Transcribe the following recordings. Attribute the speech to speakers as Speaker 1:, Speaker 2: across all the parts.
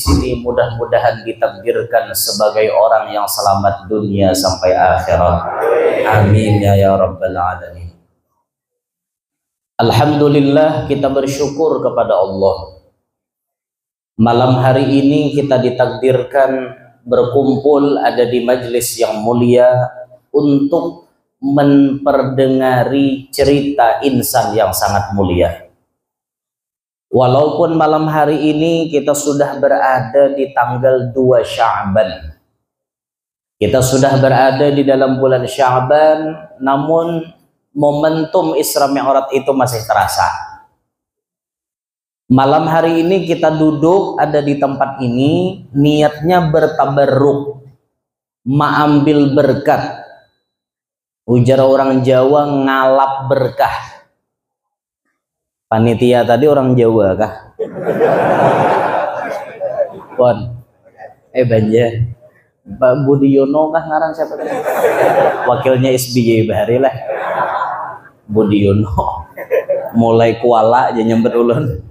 Speaker 1: sini mudah-mudahan ditakdirkan sebagai orang yang selamat dunia sampai akhirat. Amin ya rabbal alamin. Alhamdulillah, kita bersyukur kepada Allah. Malam hari ini kita ditakdirkan berkumpul ada di majelis yang mulia untuk memperdengari cerita insan yang sangat mulia. Walaupun malam hari ini kita sudah berada di tanggal 2 Sya'ban, kita sudah berada di dalam bulan Sya'ban, namun momentum Isra Mi'raj itu masih terasa. Malam hari ini kita duduk ada di tempat ini, niatnya bertabarruk, mengambil berkat. Ujar orang Jawa, ngalap berkah. Panitia tadi orang Jawa kah? Pon, Banja, Pak Budiono kah ngarang siapa tadi? Wakilnya SBY Bahari lah. Budiono, mulai kuala aja nyambet ulun.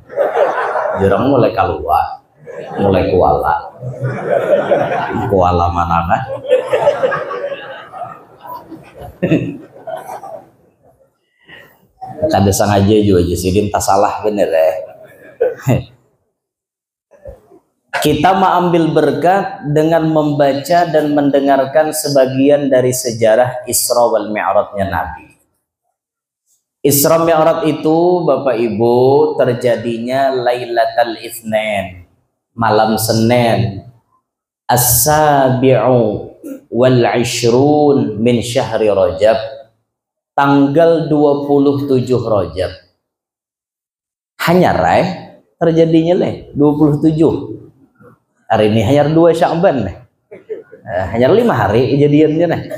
Speaker 1: Jarang mulai kalua, mulai kuala. Kuala mana kah? Kada sengaja juga jadi tak salah bener ya. Kita mengambil berkat dengan membaca dan mendengarkan sebagian dari sejarah Isra wal Mi'rajnya Nabi. Isra Mi'raj itu Bapak Ibu terjadinya Lailatul Itsnain, malam Senin, As-Sabi'u wal 'Ishrun min syahri Rajab, tanggal 27 Rajab. Hanya terjadinya 27. Hari ini hanya 2 Sya'ban hanya 5 hari kejadiannya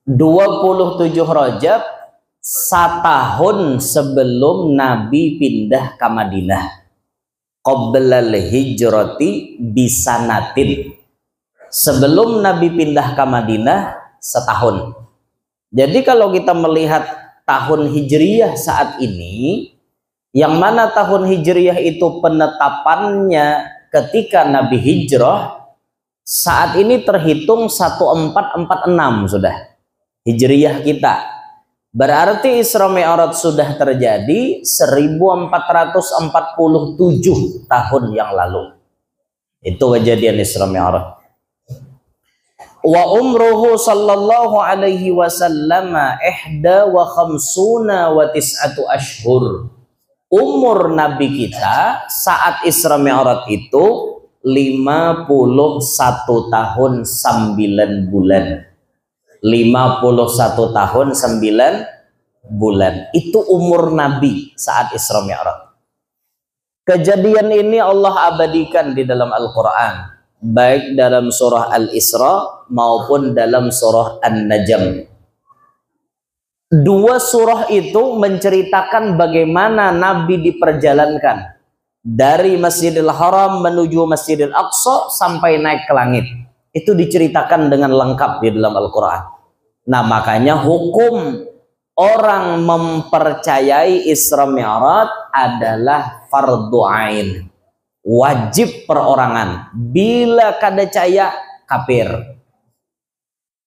Speaker 1: 27 Rajab, setahun sebelum Nabi pindah ke Madinah. Qoblal hijrati bisanatin. Sebelum Nabi pindah ke Madinah setahun. Jadi kalau kita melihat tahun Hijriyah saat ini, yang mana tahun Hijriyah itu penetapannya ketika Nabi hijrah, saat ini terhitung 1446 sudah Hijriyah kita. Berarti Isra Mi'raj sudah terjadi 1447 tahun yang lalu. Itu kejadian Isra Mi'raj. Wa umruhu sallallahu alaihi wasallam 51 wa 9 ashhur. Umur Nabi kita saat Isra Mi'raj itu 51 tahun 9 bulan. 51 tahun 9 bulan. Itu umur Nabi saat Isra Mi'raj. Kejadian ini Allah abadikan di dalam Al-Quran, baik dalam surah Al-Isra maupun dalam surah An-Najm. Dua surah itu menceritakan bagaimana Nabi diperjalankan dari Masjidil Haram menuju Masjidil Aqsa sampai naik ke langit. Itu diceritakan dengan lengkap di dalam Al-Quran. Nah, makanya hukum orang mempercayai Isra Mi'raj adalah fardhu ain, wajib perorangan. Bila kada caya kafir.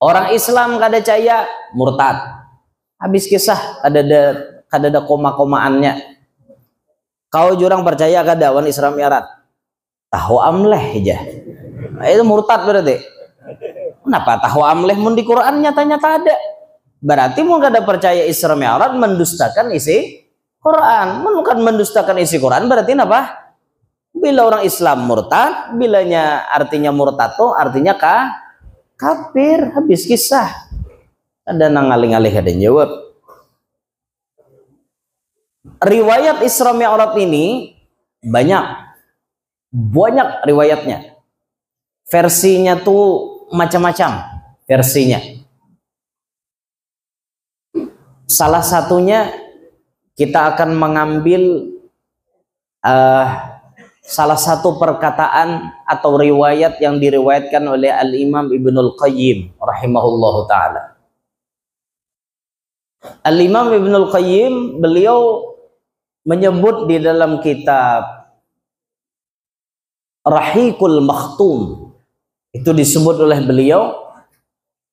Speaker 1: Orang Islam kada caya murtad. Habis kisah ada koma-komaannya. Kau jurang percaya kada wan Isra Mi'raj? Tahu amleh aja. Itu murtad berarti. Kenapa tahu amleh mun di Quran nyata-nyata ada? Berarti mun kada percaya Isra Mi'raj mendustakan isi Quran. Mun bukan mendustakan isi Quran berarti apa? Bila orang Islam murtad, bilanya artinya murtad tuh artinya kafir. Habis kisah. Ada ngalih-ngalih ada jawab. Riwayat Isra Mi'raj ini banyak riwayatnya. Versinya tuh macam-macam versinya. Salah satunya kita akan mengambil salah satu perkataan atau riwayat yang diriwayatkan oleh Al-Imam Ibnul Qayyim rahimahullahu ta'ala. Al-Imam Ibnul Qayyim beliau menyebut di dalam kitab Rahiqul Makhtum. Itu disebut oleh beliau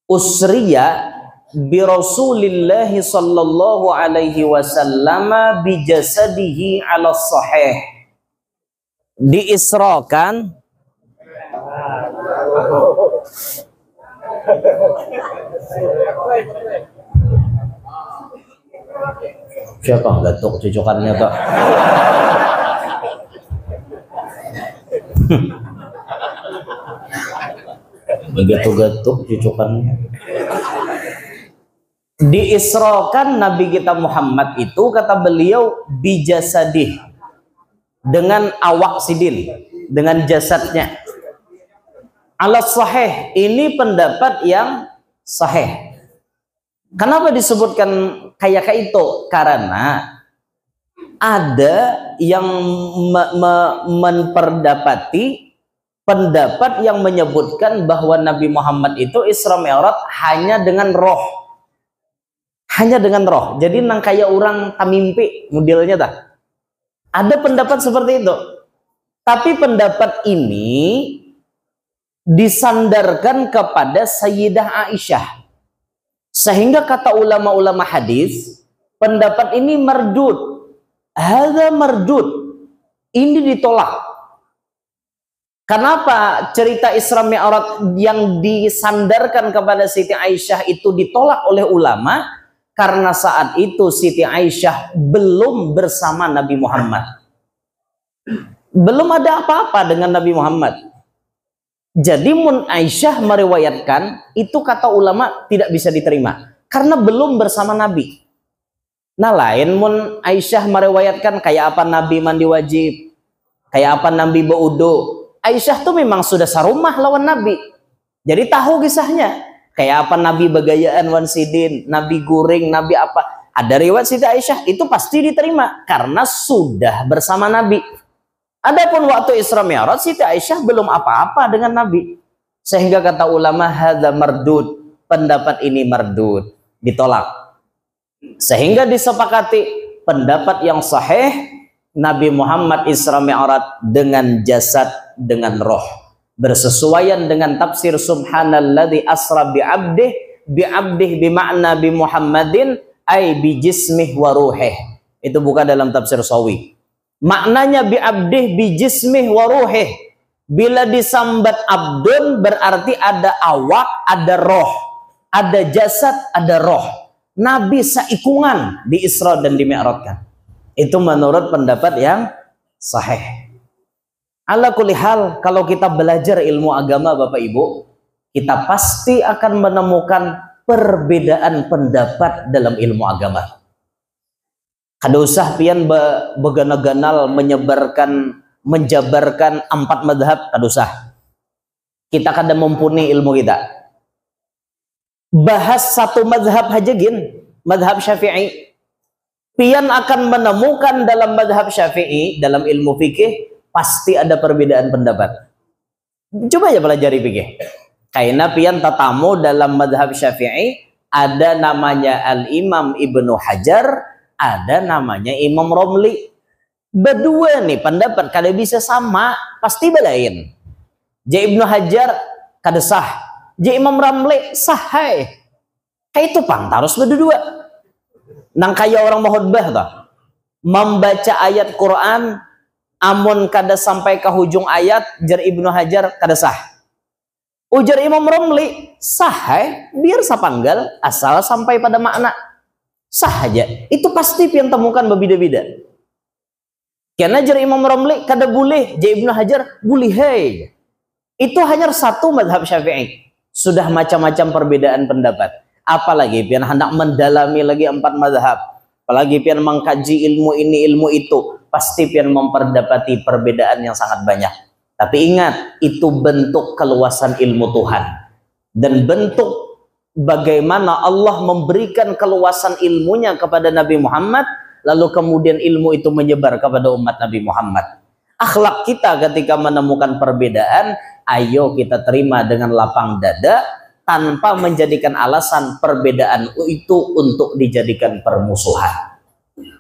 Speaker 1: usriya bi Rasulillahi sallallahu alaihi wasallam bi jasadihi ala sahih. Diisrakan siapa gatuk cucukannya Pak? Gatuk-gatuk cucukannya. Diisrakan Nabi kita Muhammad itu, kata beliau, bijasadih, dengan awak sidin, dengan jasadnya. Ala sahih, ini pendapat yang sahih. Kenapa disebutkan kayak itu? Karena ada yang memperdapati pendapat yang menyebutkan bahwa Nabi Muhammad itu Isra Mi'raj hanya dengan roh. Hanya dengan roh. Jadi nang kayak orang tamimpi modelnya dah. Ada pendapat seperti itu. Tapi pendapat ini disandarkan kepada Sayyidah Aisyah. Sehingga kata ulama-ulama hadis, pendapat ini mardud. Hadza mardud. Ini ditolak. Kenapa cerita Isra Mi'raj yang disandarkan kepada Siti Aisyah itu ditolak oleh ulama? Karena saat itu Siti Aisyah belum bersama Nabi Muhammad. Belum ada apa-apa dengan Nabi Muhammad. Jadi mun Aisyah meriwayatkan, itu kata ulama tidak bisa diterima. Karena belum bersama Nabi. Nah lain mun Aisyah meriwayatkan kayak apa Nabi mandi wajib, kayak apa Nabi berwudu. Aisyah tuh memang sudah sarumah lawan Nabi. Jadi tahu kisahnya. Kayak apa Nabi begayaan wan sidin, Nabi guring, Nabi apa. Ada riwayat Siti Aisyah, itu pasti diterima. Karena sudah bersama Nabi. Adapun waktu Isra Mi'raj, Siti Aisyah belum apa-apa dengan Nabi. Sehingga kata ulama, hadza mardud. Pendapat ini mardud. Ditolak. Sehingga disepakati pendapat yang sahih, Nabi Muhammad Isra Mi'raj dengan jasad, dengan roh. Bersesuaian dengan tafsir subhanalladzi asra bi'abdih bima'na bi Muhammadin ay bi jismih wa ruhih. Itu bukan dalam tafsir Sawi. Maknanya bi'abdih bi jismih wa ruhih. Bila disambat abdun berarti ada awak, ada roh. Ada jasad, ada roh. Nabi seikungan di Isra dan di Mi'rajkan. Itu menurut pendapat yang sahih. Ala kulli hal, kalau kita belajar ilmu agama Bapak Ibu, kita pasti akan menemukan perbedaan pendapat dalam ilmu agama. Kada usah pian begana-ganal menjabarkan 4 madhab, kada usah. Kita kada mumpuni ilmu kita. Bahas satu madhab aja gin, madhab Syafi'i. Pian akan menemukan dalam madhab Syafi'i, dalam ilmu fikih, pasti ada perbedaan pendapat. Coba aja pelajari fikih. Karena pian tatamu dalam madhab Syafi'i, ada namanya Al-Imam Ibnu Hajar, ada namanya Imam Romli. Berdua nih pendapat kada bisa sama, pasti belain. Ibnu Hajar kada sah, Imam Romli sah. Kayak itu pang harus berdua. Nang kaya orang mahutbah toh, membaca ayat Quran, amun kada sampai ke hujung ayat, jar Ibnu Hajar kada sah. Ujar Imam Romli sah, biar sapanggal asal sampai pada makna. Sah aja. Itu pasti pian temukan berbeda-beda. Karena jar Imam Romli kada boleh, jar Ibnu Hajar boleh. Itu hanya satu madhab Syafi'i. Sudah macam-macam perbedaan pendapat. Apalagi pian hendak mendalami lagi 4 madhab. Apalagi pian mengkaji ilmu ini, ilmu itu. Pasti pian memperdapati perbedaan yang sangat banyak. Tapi ingat, itu bentuk keluasan ilmu Tuhan. Dan bentuk bagaimana Allah memberikan keluasan ilmunya kepada Nabi Muhammad, lalu kemudian ilmu itu menyebar kepada umat Nabi Muhammad. Akhlak kita ketika menemukan perbedaan, ayo kita terima dengan lapang dada, tanpa menjadikan alasan perbedaan itu untuk dijadikan permusuhan.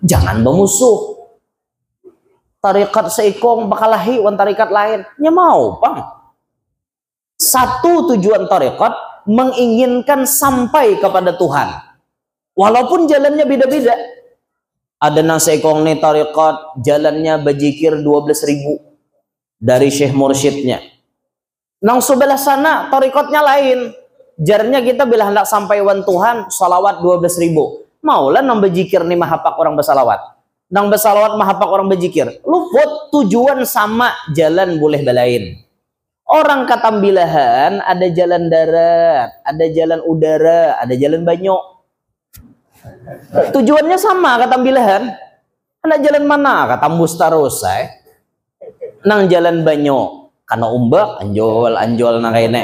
Speaker 1: Jangan bermusuh. tarikat seikong bakalahi wan tarikat lain. Nya mau pang. Satu tujuan tarikat menginginkan sampai kepada Tuhan. Walaupun jalannya beda-beda. Ada nang seikong nih tarikat jalannya bajikir 12.000 dari Syekh Mursyidnya. Nang sebelah sana tarikatnya lain. Jarnya kita bila hendak sampai wan Tuhan salawat 12.000. Maulah nang bajikir nih mahapak orang bersalawat. Nang bersalawat mahapak orang berzikir, luput tujuan sama, jalan boleh belain. Orang Katambilahan ada jalan darat, ada jalan udara, ada jalan banyak. Tujuannya sama Katambilahan. Ada jalan mana? Katambus terus, nang jalan banyak, karena umbak anjol nang kene.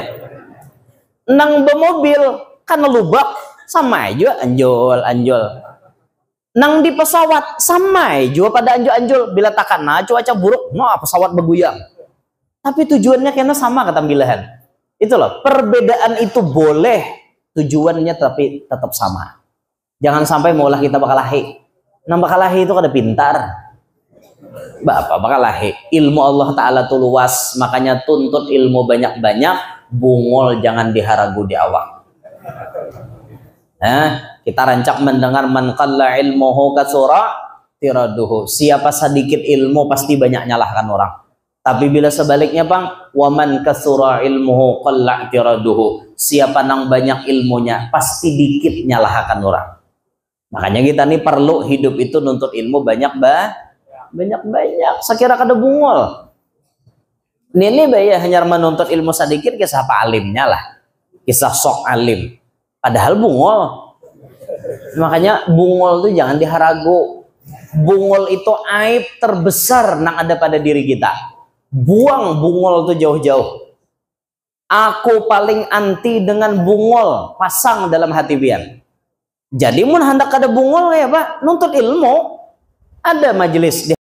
Speaker 1: Nang bermobil karena lubak sama aja anjol. Nang di pesawat sama juga pada anjol bila takana cuaca buruk pesawat bergoyang. Tapi tujuannya kena sama Katambilahan. Itu loh, perbedaan itu boleh, tujuannya tapi tetap sama. Jangan sampai maulah kita bakalahi. Nang bakalahi itu kada pintar. Bapak bakalahi. Ilmu Allah Ta'ala tuh luas, makanya tuntut ilmu banyak-banyak, bungol jangan diharagu di awak. Kita rancak mendengar man qalla ilmuhu katsura tiraduhu. Siapa sedikit ilmu pasti banyak nyalahkan orang. Tapi bila sebaliknya bang, waman katsura ilmuhu qalla tiraduhu. Siapa nang banyak ilmunya pasti dikit nyalahkan orang. Makanya kita nih perlu hidup itu nuntut ilmu banyak. Sekira kada bungol. Ini bayar hanya menuntut ilmu sedikit kisah apa alimnya lah. Kisah sok alim. Padahal bungol. Makanya bungol itu jangan diharagu. Bungol itu aib terbesar yang ada pada diri kita. Buang bungol itu jauh-jauh. Aku paling anti dengan bungol. Pasang dalam hati biar. Jadi mun hendak ada bungol ya Pak, nuntut ilmu. Ada majelis